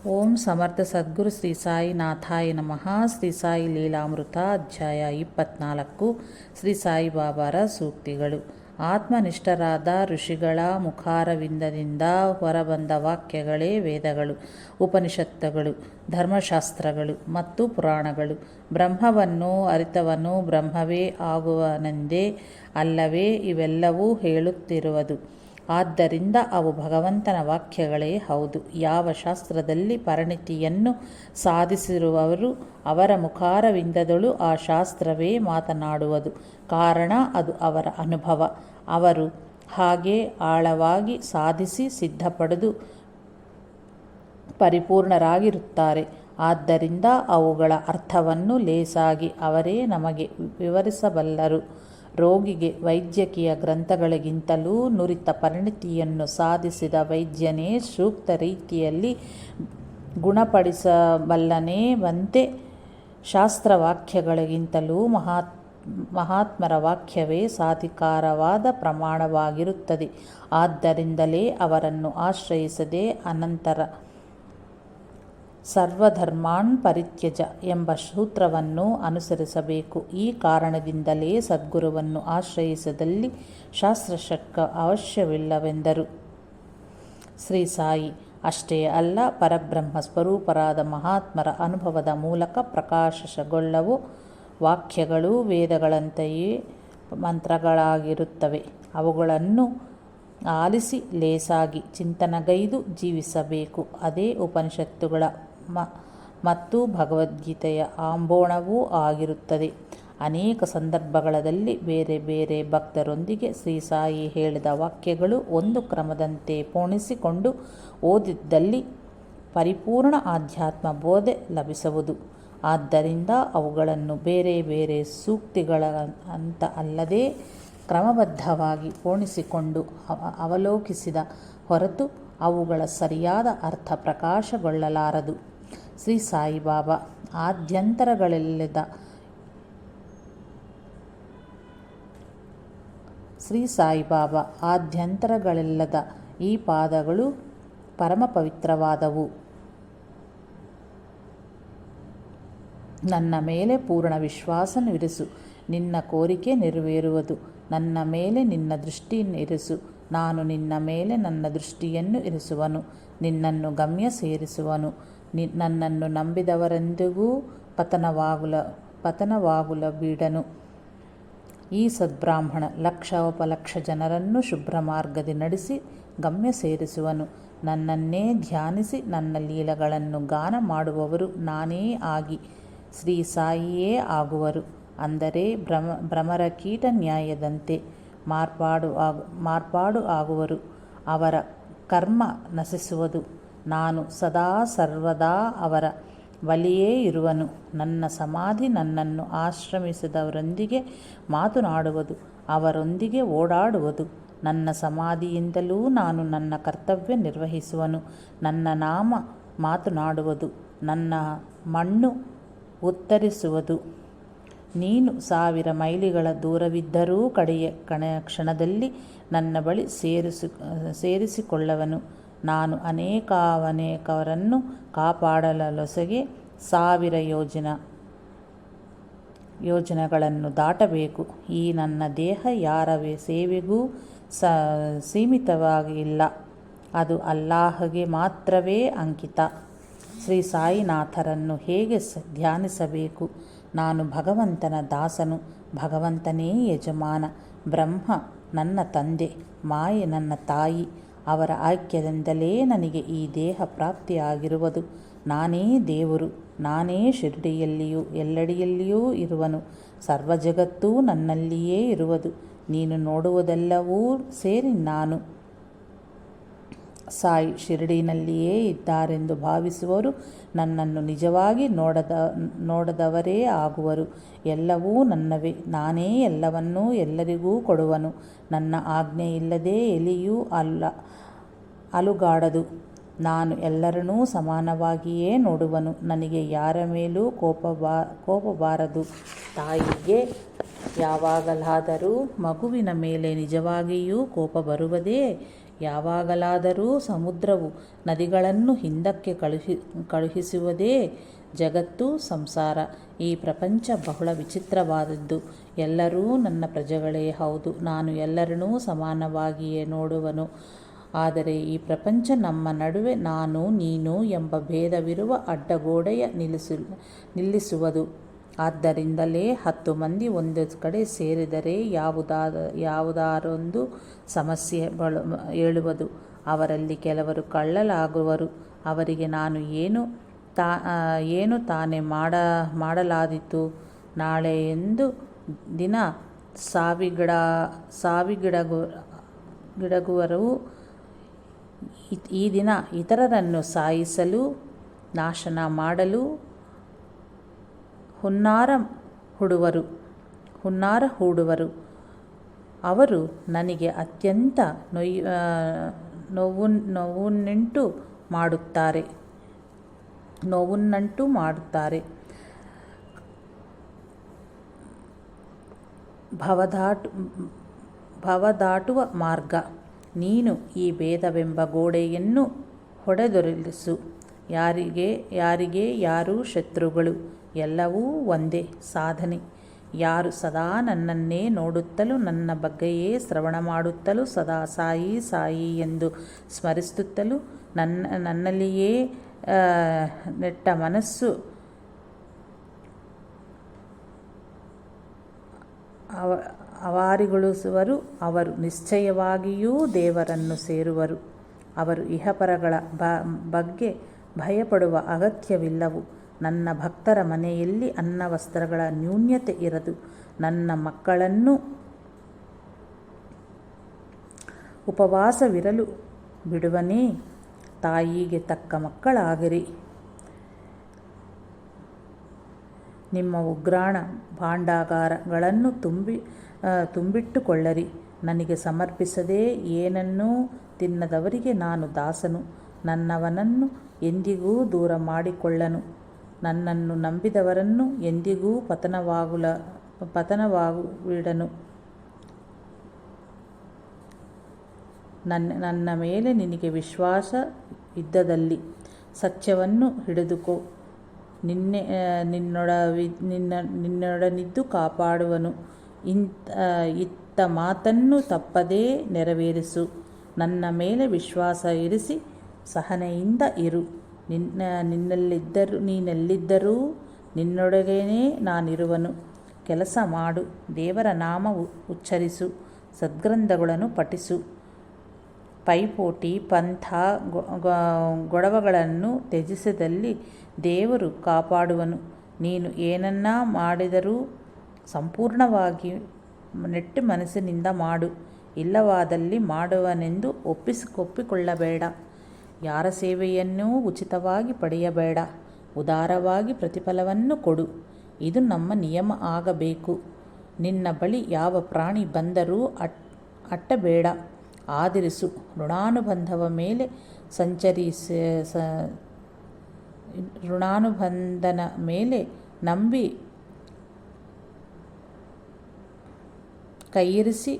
ಓಂ ಸಮರ್ಥ ಸದ್ಗುರು ಶ್ರೀ ಸಾಯಿನಾಥಾಯ ನಮಃ. ಶ್ರೀ ಸಾಯಿ ಲೀಲಾಮೃತ ಅಧ್ಯಾಯ 24. ಶ್ರೀ ಸಾಯಿಬಾಬಾರ ಸೂಕ್ತಿಗಳು. ಆತ್ಮನಿಷ್ಠರಾದ ಋಷಿಗಳ ಮುಖಾರವಿಂದದಿಂದ ಹೊರಬಂದ ವಾಕ್ಯಗಳೇ ವೇದಗಳು, ಉಪನಿಷತ್ತುಗಳು, ಧರ್ಮಶಾಸ್ತ್ರಗಳು ಮತ್ತು ಪುರಾಣಗಳು. ಬ್ರಹ್ಮವನ್ನು ಅರಿತವನು ಬ್ರಹ್ಮವೇ ಆಗುವನೆಂದೇ ಅಲ್ಲವೇ ಇವೆಲ್ಲವೂ ಹೇಳುತ್ತಿರುವುದು. ಆದ್ದರಿಂದ ಅವು ಭಗವಂತನ ವಾಕ್ಯಗಳೇ ಹೌದು. ಯಾವ ಶಾಸ್ತ್ರದಲ್ಲಿ ಪರಿಣಿತಿಯನ್ನು ಸಾಧಿಸಿರುವವರು ಅವರ ಮುಖಾರವಿಂದದಳು ಆ ಶಾಸ್ತ್ರವೇ ಮಾತನಾಡುವುದು. ಕಾರಣ ಅದು ಅವರ ಅನುಭವ. ಅವರು ಹಾಗೆ ಆಳವಾಗಿ ಸಾಧಿಸಿ ಸಿದ್ಧಪಡೆದು ಪರಿಪೂರ್ಣರಾಗಿರುತ್ತಾರೆ. ಆದ್ದರಿಂದ ಅವುಗಳ ಅರ್ಥವನ್ನು ಲೇಸಾಗಿ ಅವರೇ ನಮಗೆ ವಿವರಿಸಬಲ್ಲರು. ರೋಗಿಗೆ ವೈದ್ಯಕೀಯ ಗ್ರಂಥಗಳಿಗಿಂತಲೂ ನುರಿತ ಪರಿಣಿತಿಯನ್ನು ಸಾಧಿಸಿದ ವೈದ್ಯನೇ ಸೂಕ್ತ ರೀತಿಯಲ್ಲಿ ಗುಣಪಡಿಸಬಲ್ಲನೆಂಬಂತೆ ಶಾಸ್ತ್ರವಾಕ್ಯಗಳಿಗಿಂತಲೂ ಮಹಾತ್ಮರ ವಾಕ್ಯವೇ ಸಾಧಿಕಾರವಾದ ಪ್ರಮಾಣವಾಗಿರುತ್ತದೆ. ಆದ್ದರಿಂದಲೇ ಅವರನ್ನು ಆಶ್ರಯಿಸದೆ ಅನಂತರ ಸರ್ವಧರ್ಮಾನ್ ಪರಿತ್ಯಜ ಎಂಬ ಸೂತ್ರವನ್ನು ಅನುಸರಿಸಬೇಕು. ಈ ಕಾರಣದಿಂದಲೇ ಸದ್ಗುರುವನ್ನು ಆಶ್ರಯಿಸದಲ್ಲಿ ಶಾಸ್ತ್ರಶರ್ಕ ಅವಶ್ಯವಿಲ್ಲವೆಂದರು ಶ್ರೀ ಸಾಯಿ. ಅಷ್ಟೇ ಅಲ್ಲ, ಪರಬ್ರಹ್ಮ ಸ್ವರೂಪರಾದ ಮಹಾತ್ಮರ ಅನುಭವದ ಮೂಲಕ ಪ್ರಕಾಶಗೊಳ್ಳುವ ವಾಕ್ಯಗಳು ವೇದಗಳಂತೆಯೇ ಮಂತ್ರಗಳಾಗಿರುತ್ತವೆ. ಅವುಗಳನ್ನು ಆಲಿಸಿ ಲೇಸಾಗಿ ಚಿಂತನಗೈದು ಜೀವಿಸಬೇಕು. ಅದೇ ಉಪನಿಷತ್ತುಗಳ ಮತ್ತು ಭಗವದ್ಗೀತೆಯ ಆಂಬೋಣವೂ ಆಗಿರುತ್ತದೆ. ಅನೇಕ ಸಂದರ್ಭಗಳಲ್ಲಿ ಬೇರೆ ಬೇರೆ ಭಕ್ತರೊಂದಿಗೆ ಶ್ರೀ ಸಾಯಿ ಹೇಳಿದ ವಾಕ್ಯಗಳು ಒಂದು ಕ್ರಮದಂತೆ ಪೋಣಿಸಿಕೊಂಡು ಓದಿದ್ದಲ್ಲಿ ಪರಿಪೂರ್ಣ ಆಧ್ಯಾತ್ಮ ಬೋಧೆ ಲಭಿಸುವುದು. ಆದ್ದರಿಂದ ಅವುಗಳನ್ನು ಬೇರೆ ಬೇರೆ ಸೂಕ್ತಿಗಳ ಅಂತ ಅಲ್ಲದೆ ಕ್ರಮಬದ್ಧವಾಗಿ ಪೋಣಿಸಿಕೊಂಡು ಅವಲೋಕಿಸಿದ ಹೊರತು ಅವುಗಳ ಸರಿಯಾದ ಅರ್ಥ ಪ್ರಕಾಶಗೊಳ್ಳಲಾರದು. ಶ್ರೀ ಸಾಯಿಬಾಬಾ ಆದ್ಯಂತರಗಳಿಲ್ಲದ ಈ ಪಾದಗಳು ಪರಮ ಪವಿತ್ರವಾದವು. ನನ್ನ ಮೇಲೆ ಪೂರ್ಣ ವಿಶ್ವಾಸವಿರಿಸು, ನಿನ್ನ ಕೋರಿಕೆ ನೆರವೇರುವುದು. ನನ್ನ ಮೇಲೆ ನಿನ್ನ ದೃಷ್ಟಿಯನ್ನು ಇರಿಸು, ನಾನು ನಿನ್ನ ಮೇಲೆ ನನ್ನ ದೃಷ್ಟಿಯನ್ನು ಇರಿಸುವನು. ನಿನ್ನನ್ನು ಗಮ್ಯ ಸೇರಿಸುವನು. ನನ್ನನ್ನು ನಂಬಿದವರೆಂದಿಗೂ ಪತನವಾಗುಲ ಬಿಡನು. ಈ ಸದ್ಬ್ರಾಹ್ಮಣ ಲಕ್ಷೋಪಲಕ್ಷ ಜನರನ್ನು ಶುಭ್ರ ಮಾರ್ಗದಿ ನಡೆಸಿ ಗಮ್ಯ ಸೇರಿಸುವನು. ನನ್ನನ್ನೇ ಧ್ಯಾನಿಸಿ ನನ್ನ ಲೀಲೆಗಳನ್ನು ಗಾನ ಮಾಡುವವರು ನಾನೇ ಆಗಿ ಶ್ರೀ ಸಾಯಿಯೇ ಆಗುವರು. ಅಂದರೆ ಭ್ರಮರ ಕೀಟ ನ್ಯಾಯದಂತೆ ಮಾರ್ಪಾಡು ಆಗುವರು. ಅವರ ಕರ್ಮ ನಶಿಸುವುದು. ನಾನು ಸದಾ ಸರ್ವದಾ ಅವರ ಬಳಿಯೇ ಇರುವನು. ನನ್ನ ಸಮಾಧಿ ನನ್ನನ್ನು ಆಶ್ರಮಿಸಿದವರೊಂದಿಗೆ ಮಾತನಾಡುವುದು, ಅವರೊಂದಿಗೆ ಓಡಾಡುವುದು. ನನ್ನ ಸಮಾಧಿಯಿಂದಲೂ ನಾನು ನನ್ನ ಕರ್ತವ್ಯ ನಿರ್ವಹಿಸುವನು. ನನ್ನ ನಾಮ ಮಾತನಾಡುವುದು, ನನ್ನ ಮಣ್ಣು ಉತ್ತರಿಸುವುದು. ನೀನು 1000 ಮೈಲಿಗಳ ದೂರವಿದ್ದರೂ ಕಡೆಯ ಕ್ಷಣದಲ್ಲಿ ನನ್ನ ಬಳಿ ಸೇರಿಸಿಕೊಳ್ಳುವನು. ನಾನು ಅನೇಕವರನ್ನು ಕಾಪಾಡಲೊಸಗೆ 1000 ಯೋಜನೆಗಳನ್ನು ದಾಟಬೇಕು. ಈ ನನ್ನ ದೇಹ ಯಾರ ಸೇವೆಗೂ ಸೀಮಿತವಾಗಿಲ್ಲ. ಅದು ಅಲ್ಲಾಹಗೆ ಮಾತ್ರವೇ ಅಂಕಿತ. ಶ್ರೀ ಸಾಯಿನಾಥರನ್ನು ಹೇಗೆ ಧ್ಯಾನಿಸಬೇಕು? ನಾನು ಭಗವಂತನ ದಾಸನು, ಭಗವಂತನೇ ಯಜಮಾನ. ಬ್ರಹ್ಮ ನನ್ನ ತಂದೆ, ಮಾಯೆ ನನ್ನ ತಾಯಿ. ಅವರ ಆಯ್ಕೆಯಿಂದಲೇ ನನಗೆ ಈ ದೇಹ ಪ್ರಾಪ್ತಿಯಾಗಿರುವುದು. ನಾನೇ ದೇವರು, ನಾನೇ ಶಿರಡಿಯಲ್ಲಿಯೂ ಎಲ್ಲೆಡೆಯಲ್ಲಿಯೂ ಇರುವನು. ಸರ್ವ ಜಗತ್ತೂ ನನ್ನಲ್ಲಿಯೇ ಇರುವುದು. ನೀನು ನೋಡುವುದೆಲ್ಲವೂ ಸೇರಿ ನಾನು. ಸಾಯಿ ಶಿರಡಿನಲ್ಲಿಯೇ ಇದ್ದಾರೆಂದು ಭಾವಿಸುವವರು ನನ್ನನ್ನು ನಿಜವಾಗಿ ನೋಡದವರೇ ಆಗುವರು. ಎಲ್ಲವೂ ನನ್ನವೇ. ನಾನೇ ಎಲ್ಲವನ್ನೂ ಎಲ್ಲರಿಗೂ ಕೊಡುವನು. ನನ್ನ ಆಜ್ಞೆಯಿಲ್ಲದೆ ಎಲೆಯೂ ಅಲುಗಾಡದು. ನಾನು ಎಲ್ಲರನ್ನೂ ಸಮಾನವಾಗಿಯೇ ನೋಡುವನು. ನನಗೆ ಯಾರ ಮೇಲೂ ಕೋಪ ಬಾರದು. ತಾಯಿಗೆ ಯಾವಾಗಲಾದರೂ ಮಗುವಿನ ಮೇಲೆ ನಿಜವಾಗಿಯೂ ಕೋಪ ಬರುವುದೇ? ಯಾವಾಗಲಾದರೂ ಸಮುದ್ರವು ನದಿಗಳನ್ನು ಹಿಂದಕ್ಕೆ ಕಳುಹಿಸುವುದೇ ಜಗತ್ತು, ಸಂಸಾರ. ಈ ಪ್ರಪಂಚ ಬಹಳ ವಿಚಿತ್ರವಾದದ್ದು. ಎಲ್ಲರೂ ನನ್ನ ಪ್ರಜೆಗಳೇ ಹೌದು. ನಾನು ಎಲ್ಲರನ್ನೂ ಸಮಾನವಾಗಿಯೇ ನೋಡುವನು. ಆದರೆ ಈ ಪ್ರಪಂಚ ನಮ್ಮ ನಡುವೆ ನಾನು ನೀನು ಎಂಬ ಭೇದವಿರುವ ಅಡ್ಡಗೋಡೆಯ ನಿಲ್ಲಿಸುವುದು. ಆದ್ದರಿಂದಲೇ 10 ಮಂದಿ ಒಂದು ಕಡೆ ಸೇರಿದರೆ ಯಾವುದಾರೊಂದು ಸಮಸ್ಯೆ ಏಳುವುದು. ಅವರಲ್ಲಿ ಕೆಲವರು ಕಳ್ಳಲಾಗುವರು. ಅವರಿಗೆ ನಾನು ಏನು ತಾನೇ ಮಾಡಲಾದೀತು. ನಾಳೆಯೊಂದು ದಿನ ಸಾವಿಗೀಡಾಗುವರು. ಈ ದಿನ ಇತರರನ್ನು ಸಾಯಿಸಲು, ನಾಶನ ಮಾಡಲು ಹುನ್ನಾರ ಹೂಡುವರು. ಅವರು ನನಗೆ ಅತ್ಯಂತ ನೋವುನ್ನುಂಟು ಮಾಡುತ್ತಾರೆ. ಭವದಾಟುವ ಮಾರ್ಗ. ನೀನು ಈ ಭೇದವೆಂಬ ಗೋಡೆಯನ್ನು ಹೊಡೆದೊರಳಿಸು. ಯಾರಿಗೆ ಯಾರು ಶತ್ರುಗಳು? ಎಲ್ಲವೂ ಒಂದೇ ಸಾಧನೆ. ಯಾರು ಸದಾ ನನ್ನನ್ನೇ ನೋಡುತ್ತಲೂ ನನ್ನ ಬಗ್ಗೆಯೇ ಶ್ರವಣ ಮಾಡುತ್ತಲೂ ಸದಾ ಸಾಯಿ ಸಾಯಿ ಎಂದು ಸ್ಮರಿಸುತ್ತಲೂ ನನ್ನಲ್ಲಿಯೇ ನೆಟ್ಟ ಮನಸ್ಸು ಅವಾರಿಗೊಳಿಸುವರು. ಅವರು ನಿಶ್ಚಯವಾಗಿಯೂ ದೇವರನ್ನು ಸೇರುವರು. ಅವರು ಇಹಪರಗಳ ಬಗ್ಗೆ ಭಯಪಡುವ ಅಗತ್ಯವಿಲ್ಲವು. ನನ್ನ ಭಕ್ತರ ಮನೆಯಲ್ಲಿ ಅನ್ನ ವಸ್ತ್ರಗಳ ನ್ಯೂನ್ಯತೆ ಇರದು. ನನ್ನ ಮಕ್ಕಳನ್ನು ಉಪವಾಸವಿರಲು ಬಿಡುವನೇ. ತಾಯಿಗೆ ತಕ್ಕ ಮಕ್ಕಳಾಗಿರಿ. ನಿಮ್ಮ ಉಗ್ರಾಣ ಭಾಂಡಾಗಾರಗಳನ್ನು ತುಂಬಿಟ್ಟುಕೊಳ್ಳಿರಿ. ನನಗೆ ಸಮರ್ಪಿಸದೆ ಏನನ್ನೂ ತಿನ್ನದವರಿಗೆ ನಾನು ದಾಸನು. ನನ್ನವನನ್ನು ಎಂದಿಗೂ ದೂರ ಮಾಡಿಕೊಳ್ಳನು. ನನ್ನನ್ನು ನಂಬಿದವರನ್ನು ಎಂದಿಗೂ ಪತನವಾಗಿಡನು. ನನ್ನ ಮೇಲೆ ನಿನಗೆ ವಿಶ್ವಾಸ ಇದ್ದದಲ್ಲಿ ಸತ್ಯವನ್ನು ಹಿಡಿದುಕೋ. ನಿನ್ನೊಡನಿದ್ದು ಕಾಪಾಡುವನು. ಇತ್ತ ಮಾತನ್ನು ತಪ್ಪದೇ ನೆರವೇರಿಸು. ನನ್ನ ಮೇಲೆ ವಿಶ್ವಾಸ ಇರಿಸಿ ಸಹನೆಯಿಂದ ಇರು. ನೀನೆಲ್ಲಿದ್ದರೂ ನಿನ್ನೊಳಗೇನೇ ನಾನಿರುವನು. ಕೆಲಸ ಮಾಡು. ದೇವರ ನಾಮ ಉಚ್ಚರಿಸು. ಸದ್ಗ್ರಂಥಗಳನ್ನು ಪಠಿಸು. ಪೈಪೋಟಿ, ಪಂಥ, ಗೊಡವೆಗಳನ್ನು ತ್ಯಜಿಸಿದಲ್ಲಿ ದೇವರು ಕಾಪಾಡುವನು. ನೀನು ಏನನ್ನ ಮಾಡಿದರೂ ಸಂಪೂರ್ಣವಾಗಿ ನೆಟ್ಟ ಮನಸ್ಸಿನಿಂದ ಮಾಡು. ಇಲ್ಲವಾದಲ್ಲಿ ಮಾಡುವನೆಂದು ಒಪ್ಪಿಕೊಳ್ಳಬೇಡ. ಯಾರ ಸೇವೆಯನ್ನೂ ಉಚಿತವಾಗಿ ಪಡೆಯಬೇಡ. ಉದಾರವಾಗಿ ಪ್ರತಿಫಲವನ್ನು ಕೊಡು. ಇದು ನಮ್ಮ ನಿಯಮ ಆಗಬೇಕು. ನಿನ್ನ ಬಳಿ ಯಾವ ಪ್ರಾಣಿ ಬಂದರೂ ಅಟ್ಟಬೇಡ. ಆದರಿಸು. ಋಣಾನುಬಂಧವ ಮೇಲೆ ಋಣಾನುಬಂಧನ ಮೇಲೆ ನಂಬಿ ಕೈಯಿರಿಸಿ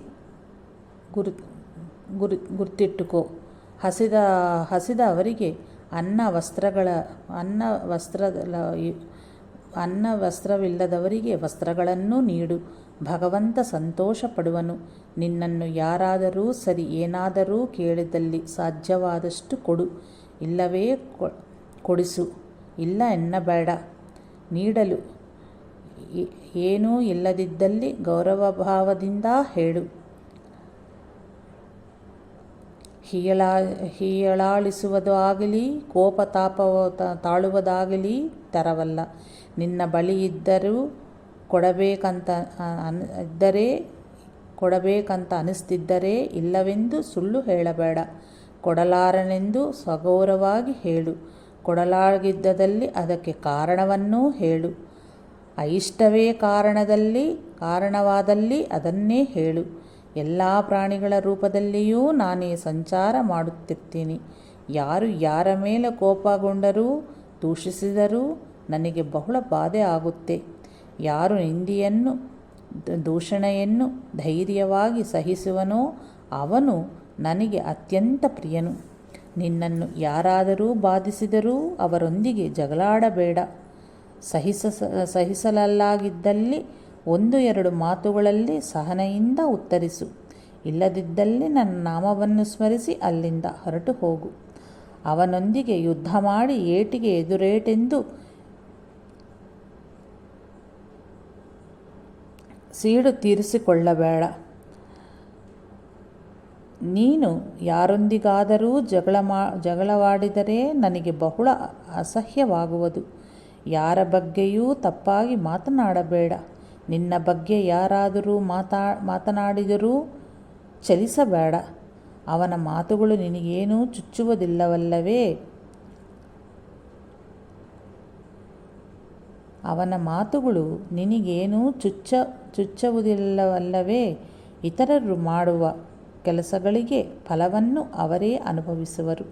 ಗುರ್ತಿಟ್ಟುಕೋ. ಹಸಿದ ಅವರಿಗೆ ವಸ್ತ್ರವಿಲ್ಲದವರಿಗೆ ವಸ್ತ್ರಗಳನ್ನು ನೀಡು. ಭಗವಂತ ಸಂತೋಷ ಪಡುವನು. ನಿನ್ನನ್ನು ಯಾರಾದರೂ ಸರಿ ಏನಾದರೂ ಕೇಳಿದಲ್ಲಿ ಸಾಧ್ಯವಾದಷ್ಟು ಕೊಡು. ಇಲ್ಲವೇ ಕೊಡಿಸು. ಇಲ್ಲ ಎನ್ನಬೇಡ. ನೀಡಲು ಏನೂ ಇಲ್ಲದಿದ್ದಲ್ಲಿ ಗೌರವಭಾವದಿಂದ ಹೇಳು. ಹೀಯಾಳಿಸುವುದಾಗಲಿ ಕೋಪ ತಾಳುವುದಾಗಲಿ ತರವಲ್ಲ. ನಿನ್ನ ಬಳಿ ಇದ್ದರೂ ಕೊಡಬೇಕಂತ ಅನಿಸ್ತಿದ್ದರೆ ಇಲ್ಲವೆಂದು ಸುಳ್ಳು ಹೇಳಬೇಡ. ಕೊಡಲಾರನೆಂದು ಸಗೌರವಾಗಿ ಹೇಳು. ಕೊಡಲಾಗಿದ್ದಲ್ಲಿ ಅದಕ್ಕೆ ಕಾರಣವನ್ನೂ ಹೇಳು. అయిష్టವೇ ಕಾರಣವಾದಲ್ಲಿ ಅದನ್ನೇ ಹೇಳು. ಎಲ್ಲ ಪ್ರಾಣಿಗಳ ರೂಪದಲ್ಲಿಯೂ ನಾನೇ ಸಂಚಾರ ಮಾಡುತ್ತಿರ್ತೀನಿ. ಯಾರು ಯಾರ ಮೇಲೆ ಕೋಪಗೊಂಡರೂ ದೂಷಿಸಿದರೂ ನನಗೆ ಬಹಳ ಬಾಧೆ ಆಗುತ್ತೆ. ಯಾರು ನಿಂದೆಯನ್ನು ದೂಷಣೆಯನ್ನು ಧೈರ್ಯವಾಗಿ ಸಹಿಸುವನೋ ಅವನು ನನಗೆ ಅತ್ಯಂತ ಪ್ರಿಯನು. ನಿನ್ನನ್ನು ಯಾರಾದರೂ ಬಾಧಿಸಿದರೂ ಅವರೊಂದಿಗೆ ಜಗಳಾಡಬೇಡ. ಸಹಿಸಲಾಗಿದ್ದಲ್ಲಿ 1-2 ಮಾತುಗಳಲ್ಲಿ ಸಹನೆಯಿಂದ ಉತ್ತರಿಸು. ಇಲ್ಲದಿದ್ದಲ್ಲಿ ನನ್ನ ನಾಮವನ್ನು ಸ್ಮರಿಸಿ ಅಲ್ಲಿಂದ ಹೊರಟು ಹೋಗು. ಅವನೊಂದಿಗೆ ಯುದ್ಧ ಮಾಡಿ ಏಟಿಗೆ ಎದುರೇಟೆಂದು ಸೀಡು ತೀರಿಸಿಕೊಳ್ಳಬೇಡ. ನೀನು ಯಾರೊಂದಿಗಾದರೂ ಜಗಳವಾಡಿದರೆ ನನಗೆ ಬಹಳ ಅಸಹ್ಯವಾಗುವುದು. ಯಾರ ಬಗ್ಗೆಯೂ ತಪ್ಪಾಗಿ ಮಾತನಾಡಬೇಡ. ನಿನ್ನ ಬಗ್ಗೆ ಯಾರಾದರೂ ಮಾತನಾಡಿದರೂ ಚಲಿಸಬೇಡ. ಅವನ ಮಾತುಗಳು ನಿನಗೇನೂ ಚುಚ್ಚುವುದಿಲ್ಲವಲ್ಲವೇ? ಚುಚ್ಚುವುದಿಲ್ಲವಲ್ಲವೇ? ಇತರರು ಮಾಡುವ ಕೆಲಸಗಳಿಗೆ ಫಲವನ್ನು ಅವರೇ ಅನುಭವಿಸುವರು.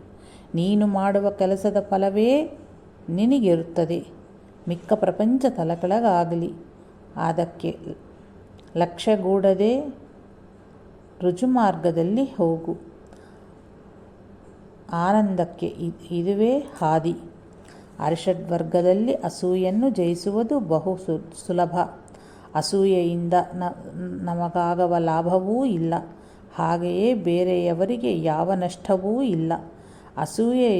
ನೀನು ಮಾಡುವ ಕೆಲಸದ ಫಲವೇ ನಿನಗಿರುತ್ತದೆ. ಮಿಕ್ಕ ಪ್ರಪಂಚ ತಲೆಕೆಳಗಾಗಲಿ. ಅದಕ್ಕೆ ಲಕ್ಷ್ಯಗೂಡದೆ ರುಜುಮಾರ್ಗದಲ್ಲಿ ಹೋಗು. ಆನಂದಕ್ಕೆ ಇದುವೇ ಹಾದಿ. ಅರಿಷಡ್ವರ್ಗದಲ್ಲಿ ಅಸೂಯೆಯನ್ನು ಜಯಿಸುವುದು ಬಹು ಸುಲಭ. ಅಸೂಯೆಯಿಂದ ನಮಗಾಗುವ ಲಾಭವೂ ಇಲ್ಲ, ಹಾಗೆಯೇ ಬೇರೆಯವರಿಗೆ ಯಾವ ನಷ್ಟವೂ ಇಲ್ಲ. ಅಸೂಯೆ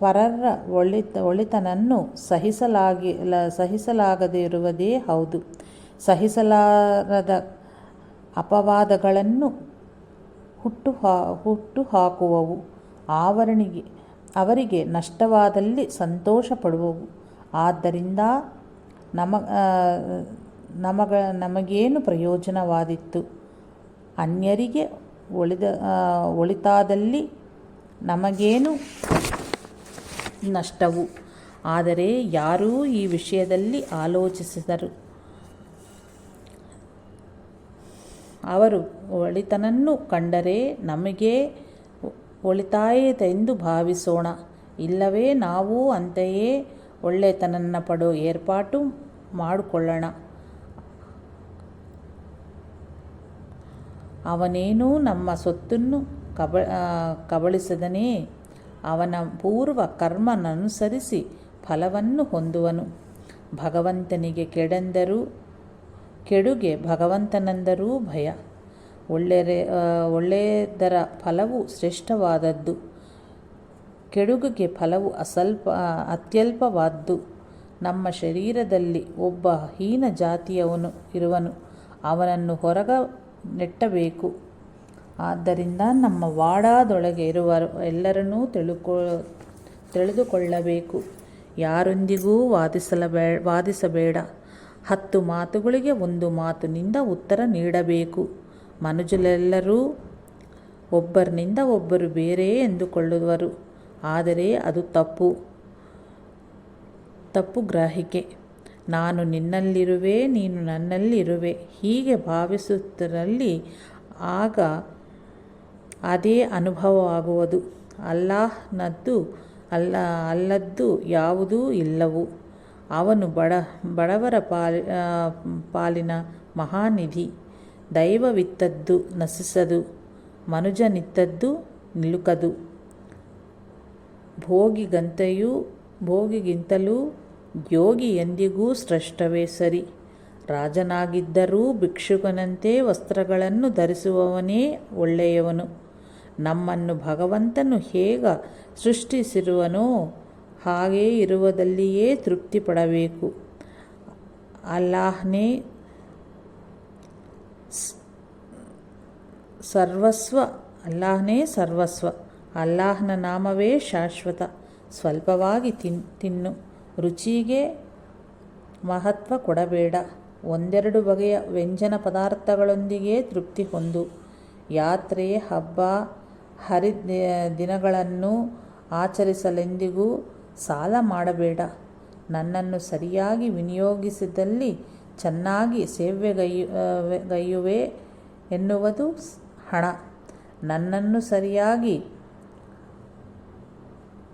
ಪರರ ಒಳಿತನನ್ನು ಸಹಿಸಲಾಗದಿರುವುದೇ ಹೌದು. ಸಹಿಸಲಾರದ ಅಪವಾದಗಳನ್ನು ಹುಟ್ಟುಹಾಕುವವು. ಅವರಿಗೆ ನಷ್ಟವಾದಲ್ಲಿ ಸಂತೋಷ ಪಡುವವು. ಆದ್ದರಿಂದ ನಮಗೇನು ಪ್ರಯೋಜನವಾದೀತು? ಅನ್ಯರಿಗೆ ಒಳಿತಾದಲ್ಲಿ ನಮಗೇನು ನಷ್ಟವು? ಆದರೆ ಯಾರೂ ಈ ವಿಷಯದಲ್ಲಿ ಆಲೋಚಿಸಿದರು. ಅವರು ಒಳಿತನನ್ನು ಕಂಡರೆ ನಮಗೆ ಒಳಿತಾಯಿತೆಂದು ಭಾವಿಸೋಣ. ಇಲ್ಲವೇ ನಾವು ಅಂತೆಯೇ ಒಳ್ಳೆತನನ್ನ ಪಡೋ ಏರ್ಪಾಟು ಮಾಡಿಕೊಳ್ಳೋಣ. ಅವನೇನೂ ನಮ್ಮ ಸೊತ್ತನ್ನು ಕಬಳಿಸದನೇ ಅವನ ಪೂರ್ವ ಕರ್ಮನನುಸರಿಸಿ ಫಲವನ್ನು ಹೊಂದುವನು. ಭಗವಂತನಿಗೆ ಕೆಡುಗೆ ಭಗವಂತನೆಂದರೂ ಭಯ. ಒಳ್ಳೆಯದರ ಫಲವು ಶ್ರೇಷ್ಠವಾದದ್ದು, ಕೆಡುಕಿಗೆ ಫಲವು ಅತ್ಯಲ್ಪವಾದ್ದು. ನಮ್ಮ ಶರೀರದಲ್ಲಿ ಒಬ್ಬ ಹೀನ ಜಾತಿಯವನು ಇರುವನು, ಅವನನ್ನು ಹೊರಗೆ ನೆಟ್ಟಬೇಕು. ಆದ್ದರಿಂದ ನಮ್ಮ ವಾಡಾದೊಳಗೆ ಇರುವ ಎಲ್ಲರನ್ನೂ ತಿಳಿದುಕೊಳ್ಳಬೇಕು. ಯಾರೊಂದಿಗೂ ವಾದಿಸಬೇಡ. 10 ಮಾತುಗಳಿಗೆ 1 ಮಾತಿನಿಂದ ಉತ್ತರ ನೀಡಬೇಕು. ಮನುಜರೆಲ್ಲರೂ ಒಬ್ಬರಿನಿಂದ ಒಬ್ಬರು ಬೇರೆ ಎಂದುಕೊಳ್ಳುವರು, ಆದರೆ ಅದು ತಪ್ಪು ಗ್ರಹಿಕೆ. ನಾನು ನಿನ್ನಲ್ಲಿರುವೆ, ನೀನು ನನ್ನಲ್ಲಿರುವೆ ಹೀಗೆ ಭಾವಿಸುತ್ತಿರಲಿ, ಆಗ ಅದೇ ಅನುಭವವಾಗುವುದು. ಅಲ್ಲದ್ದು ಯಾವುದೂ ಇಲ್ಲವು. ಅವನು ಬಡವರ ಪಾಲಿನ ಮಹಾನಿಧಿ. ದೈವವಿತ್ತದ್ದು ನಶಿಸದು, ಮನುಜನಿತ್ತದ್ದು ನಿಲುಕದು. ಭೋಗಿಗಿಂತಲೂ ಯೋಗಿ ಎಂದಿಗೂ ಶ್ರೇಷ್ಠವೇ ಸರಿ. ರಾಜನಾಗಿದ್ದರೂ ಭಿಕ್ಷುಕನಂತೆ ವಸ್ತ್ರಗಳನ್ನು ಧರಿಸುವವನೇ ಒಳ್ಳೆಯವನು. ನಮ್ಮನ್ನು ಭಗವಂತನು ಹೇಗೆ ಸೃಷ್ಟಿಸಿರುವನೋ ಹಾಗೇ ಇರುವುದಲ್ಲಿಯೇ ತೃಪ್ತಿ ಪಡಬೇಕು. ಅಲ್ಲಾಹನೇ ಸರ್ವಸ್ವ. ಅಲ್ಲಾಹನ ನಾಮವೇ ಶಾಶ್ವತ. ಸ್ವಲ್ಪವಾಗಿ ತಿನ್ನು, ರುಚಿಗೆ ಮಹತ್ವ ಕೊಡಬೇಡ. 1-2 ಬಗೆಯ ವ್ಯಂಜನ ಪದಾರ್ಥಗಳೊಂದಿಗೆ ತೃಪ್ತಿ ಹೊಂದು. ಯಾತ್ರೆ, ಹಬ್ಬ, ಹರಿದಿನಗಳನ್ನು ಆಚರಿಸಲೆಂದಿಗೂ ಸಾಲ ಮಾಡಬೇಡ. ನನ್ನನ್ನು ಸರಿಯಾಗಿ ವಿನಿಯೋಗಿಸಿದಲ್ಲಿ ಚೆನ್ನಾಗಿ ಸೇವೆಗೈಯುವೆ ಎನ್ನುವುದು ಹಣ. ನನ್ನನ್ನು ಸರಿಯಾಗಿ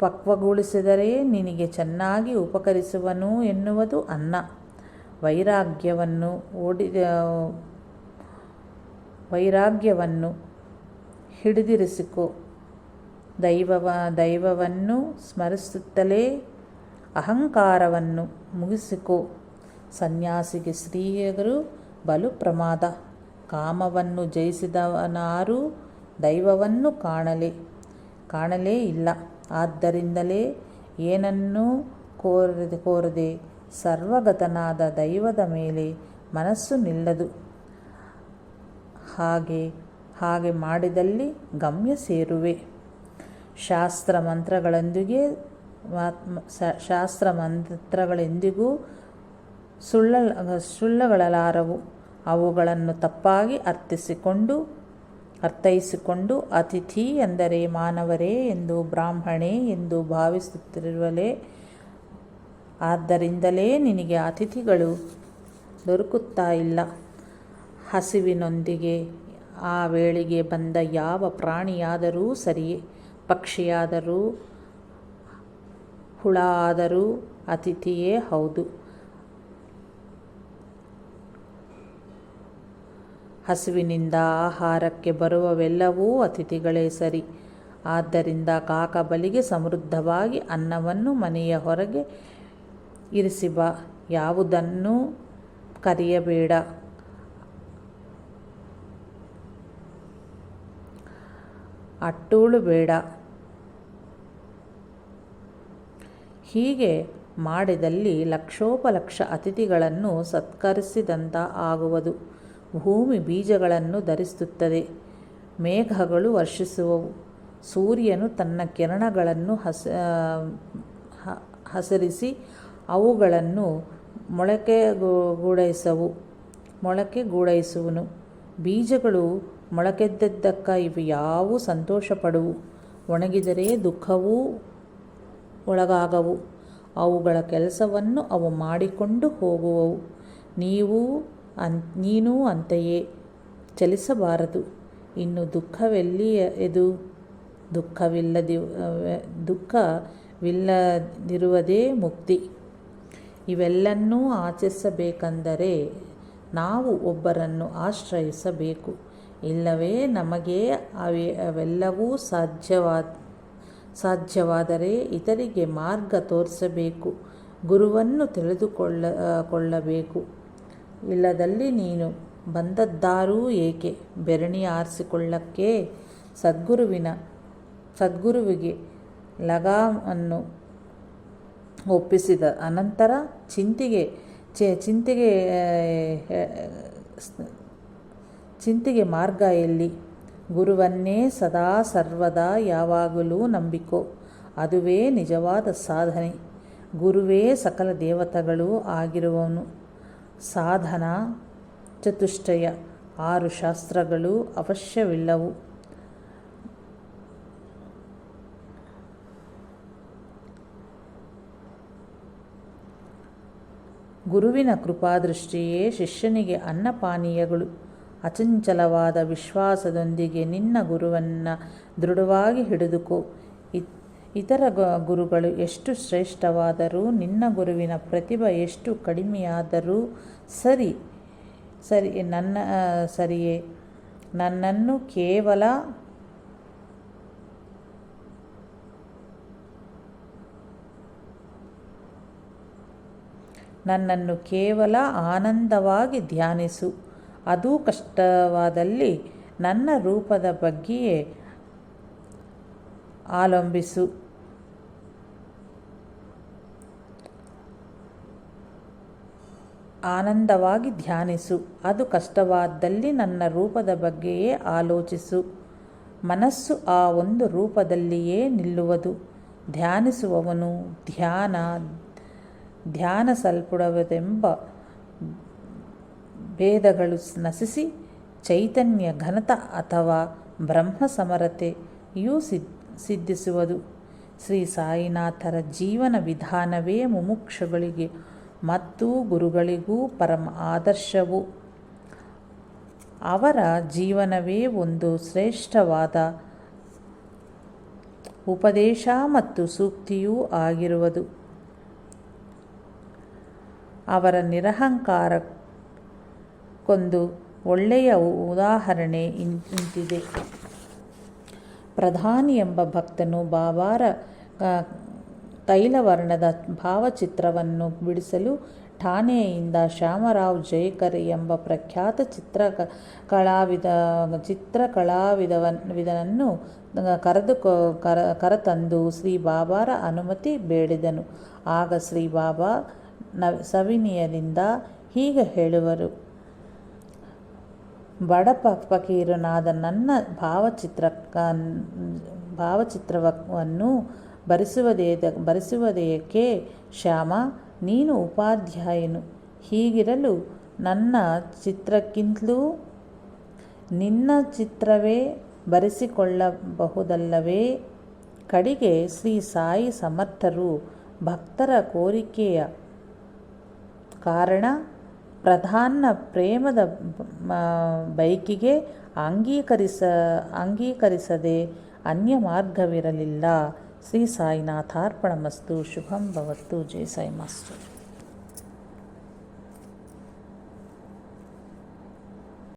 ಪಕ್ವಗೊಳಿಸಿದರೆ ನಿನಗೆ ಚೆನ್ನಾಗಿ ಉಪಕರಿಸುವನು ಎನ್ನುವುದು ಅನ್ನ. ವೈರಾಗ್ಯವನ್ನು ವೈರಾಗ್ಯವನ್ನು ಹಿಡಿದಿರಿಸಿಕೊ. ದೈವವನ್ನು ಸ್ಮರಿಸುತ್ತಲೇ ಅಹಂಕಾರವನ್ನು ಮುಗಿಸಿಕೊ. ಸನ್ಯಾಸಿಗೆ ಸ್ತ್ರೀಯರು ಬಲು ಪ್ರಮಾದ. ಕಾಮವನ್ನು ಜಯಿಸಿದವನಾರೂ ದೈವವನ್ನು ಕಾಣಲೇ ಇಲ್ಲ. ಆದ್ದರಿಂದಲೇ ಏನನ್ನೂ ಕೋರದೆ ಸರ್ವಗತನಾದ ದೈವದ ಮೇಲೆ ಮನಸ್ಸು ನಿಲ್ಲದು. ಹಾಗೆ ಮಾಡಿದಲ್ಲಿ ಗಮ್ಯ ಸೇರುವೆ. ಶಾಸ್ತ್ರಮಂತ್ರಗಳೆಂದಿಗೂ ಸುಳ್ಳಗಳಾರವು. ಅವುಗಳನ್ನು ತಪ್ಪಾಗಿ ಅರ್ಥೈಸಿಕೊಂಡು ಅತಿಥಿ ಎಂದರೆ ಮಾನವರೇ ಎಂದು ಬ್ರಾಹ್ಮಣೇ ಎಂದು ಭಾವಿಸುತ್ತಿರುವಲೇ. ಆದ್ದರಿಂದಲೇ ನಿನಗೆ ಅತಿಥಿಗಳು ದೊರಕುತ್ತಾ ಇಲ್ಲ. ಹಸಿವಿನೊಂದಿಗೆ ಆ ವೇಳೆಗೆ ಬಂದ ಯಾವ ಪ್ರಾಣಿಯಾದರೂ ಸರಿಯೇ, ಪಕ್ಷಿಯಾದರೂ ಹುಳ ಆದರೂ ಅತಿಥಿಯೇ ಹೌದು. ಹಸಿವಿನಿಂದ ಆಹಾರಕ್ಕೆ ಬರುವವೆಲ್ಲವೂ ಅತಿಥಿಗಳೇ ಸರಿ. ಆದ್ದರಿಂದ ಕಾಕಬಲಿಗೆ ಸಮೃದ್ಧವಾಗಿ ಅನ್ನವನ್ನು ಮನೆಯ ಹೊರಗೆ ಇರಿಸಿ ಬಾ. ಯಾವುದನ್ನೂ ಕರೆಯಬೇಡ. ಅಟ್ಟೂಳು ಬೇಡ. ಹೀಗೆ ಮಾಡಿದಲ್ಲಿ ಲಕ್ಷೋಪಲಕ್ಷ ಅತಿಥಿಗಳನ್ನು ಸತ್ಕರಿಸಿದಂತ ಆಗುವುದು. ಭೂಮಿ ಬೀಜಗಳನ್ನು ಧರಿಸುತ್ತದೆ. ಮೇಘಗಳು ವರ್ಷಿಸುವವು. ಸೂರ್ಯನು ತನ್ನ ಕಿರಣಗಳನ್ನು ಹಸರಿಸಿ ಅವುಗಳನ್ನು ಮೊಳಕೆಗೂಡಿಸುವನು. ಬೀಜಗಳು ಮೊಳಕೆದ್ದಕ್ಕ ಇವು ಯಾವೂ ಸಂತೋಷಪಡುವು. ಒಣಗಿದರೆ ದುಃಖವೂ ಒಳಗಾಗವು. ಅವುಗಳ ಕೆಲಸವನ್ನು ಅವು ಮಾಡಿಕೊಂಡು ಹೋಗುವವು. ನೀನೂ ಅಂತೆಯೇ ಚಲಿಸಬಾರದು. ಇನ್ನು ದುಃಖವಿಲ್ಲದಿರುವುದೇ ಮುಕ್ತಿ. ಇವೆಲ್ಲನ್ನೂ ಆಚರಿಸಬೇಕೆಂದರೆ ನಾವು ಒಬ್ಬರನ್ನು ಆಶ್ರಯಿಸಬೇಕು. ಇಲ್ಲವೇ ನಮಗೆ ಅವೆಲ್ಲವೂ ಸಾಧ್ಯವಾದರೆ ಇತರಿಗೆ ಮಾರ್ಗ ತೋರಿಸಬೇಕು. ಗುರುವನ್ನು ತಿಳಿದುಕೊಳ್ಳಬೇಕು. ಇಲ್ಲದಲ್ಲಿ ನೀನು ಬಂದದ್ದಾರೂ ಏಕೆ? ಬೆರಣಿ ಆರಿಸಿಕೊಳ್ಳಕ್ಕೆ ಸದ್ಗುರುವಿಗೆ ಲಗಾಮನ್ನು ಒಪ್ಪಿಸಿದ ಅನಂತರ ಚಿಂತೆಗೆ ಮಾರ್ಗ ಎಲ್ಲಿ? ಗುರುವನ್ನೇ ಸದಾ ಸರ್ವದಾ ಯಾವಾಗಲೂ ನಂಬಿಕೋ. ಅದುವೇ ನಿಜವಾದ ಸಾಧನೆ. ಗುರುವೇ ಸಕಲ ದೇವತೆಗಳೂ ಆಗಿರುವನು. ಸಾಧನಾ ಚತುಷ್ಟಯ 6 ಶಾಸ್ತ್ರಗಳು ಅವಶ್ಯವಿಲ್ಲವು. ಗುರುವಿನ ಕೃಪಾದೃಷ್ಟಿಯೇ ಶಿಷ್ಯನಿಗೆ ಅನ್ನಪಾನೀಯಗಳು. ಅಚಂಚಲವಾದ ವಿಶ್ವಾಸದೊಂದಿಗೆ ನಿನ್ನ ಗುರುವನ್ನು ದೃಢವಾಗಿ ಹಿಡಿದುಕೋ. ಇತರ ಗುರುಗಳು ಎಷ್ಟು ಶ್ರೇಷ್ಠವಾದರೂ, ನಿನ್ನ ಗುರುವಿನ ಪ್ರತಿಭೆ ಎಷ್ಟು ಕಡಿಮೆಯಾದರೂ ಸರಿಯೇ. ನನ್ನನ್ನು ಕೇವಲ ಆನಂದವಾಗಿ ಧ್ಯಾನಿಸು. ಅದೂ ಕಷ್ಟವಾದಲ್ಲಿ ನನ್ನ ರೂಪದ ಬಗ್ಗೆಯೇ ಆಲಂಬಿಸು. ಆನಂದವಾಗಿ ಧ್ಯಾನಿಸು. ಅದು ಕಷ್ಟವಾದಲ್ಲಿ ನನ್ನ ರೂಪದ ಬಗ್ಗೆಯೇ ಆಲೋಚಿಸು. ಮನಸ್ಸು ಆ ಒಂದು ರೂಪದಲ್ಲಿಯೇ ನಿಲ್ಲುವುದು. ಧ್ಯಾನಿಸುವವನು ಧ್ಯಾನಿಸಲ್ಪಡುವುದೆಂಬ ಭೇದಗಳು ನಶಿಸಿ ಚೈತನ್ಯ ಘನತ ಅಥವಾ ಬ್ರಹ್ಮ ಸಮರತೆಯು ಸಿದ್ಧಿಸುವುದು. ಶ್ರೀ ಸಾಯಿನಾಥರ ಜೀವನ ವಿಧಾನವೇ ಮುಮುಕ್ಷುಗಳಿಗೆ ಮತ್ತು ಗುರುಗಳಿಗೂ ಪರಮ ಆದರ್ಶವು. ಅವರ ಜೀವನವೇ ಒಂದು ಶ್ರೇಷ್ಠವಾದ ಉಪದೇಶ ಮತ್ತು ಸೂಕ್ತಿಯೂ ಆಗಿರುವುದು. ಅವರ ನಿರಹಂಕಾರಕ್ಕೊಂದು ಒಳ್ಳೆಯ ಉದಾಹರಣೆ ಇಂತಿದೆ. ಪ್ರಧಾನಿ ಎಂಬ ಭಕ್ತನು ಬಾಬಾರ ತೈಲವರ್ಣದ ಭಾವಚಿತ್ರವನ್ನು ಬಿಡಿಸಲು ಠಾಣೆಯಿಂದ ಶ್ಯಾಮರಾವ್ ಜಯಕರ್ ಎಂಬ ಪ್ರಖ್ಯಾತ ಚಿತ್ರಕಲಾವಿದನನ್ನು ಕರೆತಂದು ಶ್ರೀ ಬಾಬಾರ ಅನುಮತಿ ಬೇಡಿದನು. ಆಗ ಶ್ರೀ ಬಾಬಾ ಸವಿನಯದಿಂದ ಹೀಗೆ ಹೇಳುವರು: ಬಡ ಫಕೀರನಾದ ನನ್ನ ಭಾವಚಿತ್ರವನ್ನು ಬರೆಸುವುದೇಕೆ ಶ್ಯಾಮ? ನೀನು ಉಪಾಧ್ಯಾಯನು. ಹೀಗಿರಲು ನನ್ನ ಚಿತ್ರಕ್ಕಿಂತಲೂ ನಿನ್ನ ಚಿತ್ರವೇ ಬರೆಸಿಕೊಳ್ಳಬಹುದಲ್ಲವೇ? ಕಡೆಗೆ ಶ್ರೀ ಸಾಯಿ ಸಮರ್ಥರು ಭಕ್ತರ ಕೋರಿಕೆಯ ಕಾರಣ ಪ್ರಧಾನ ಪ್ರೇಮದ ಬೈಕಿಗೆ ಅಂಗೀಕರಿಸದೆ ಅನ್ಯ ಮಾರ್ಗವಿರಲಿಲ್ಲ. ಶ್ರೀ ಸಾಯಿನಾಥಾರ್ಪಣಮಸ್ತು. ಶುಭಂ ಭವತ್ತು. ಜೈ ಸಾಯಿ ಮಾಸ್ಟರ್.